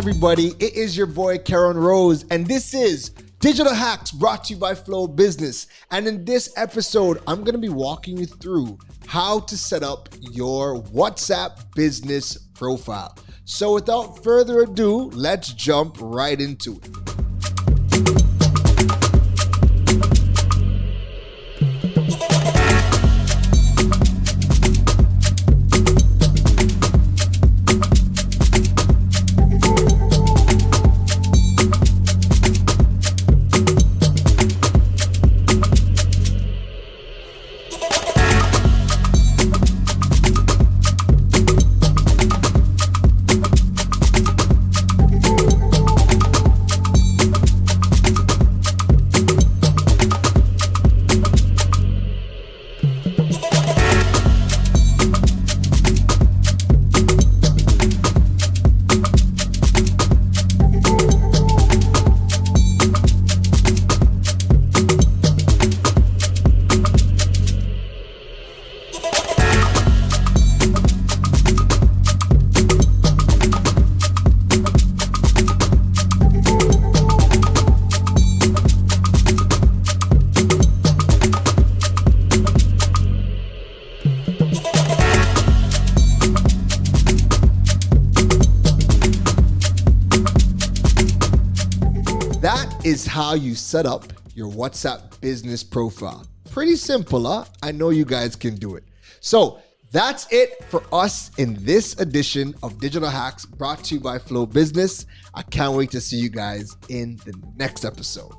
everybody? It is your boy Keron Rose, and this is Digital Hacks brought to you by Flow Business. And in this episode, I'm going to be walking you through how to set up your WhatsApp business profile. So without further ado, let's jump right into it. That is how you set up your WhatsApp business profile. Pretty simple, huh? I know you guys can do it. So that's it for us in this edition of Digital Hacks brought to you by Flow Business. I can't wait to see you guys in the next episode.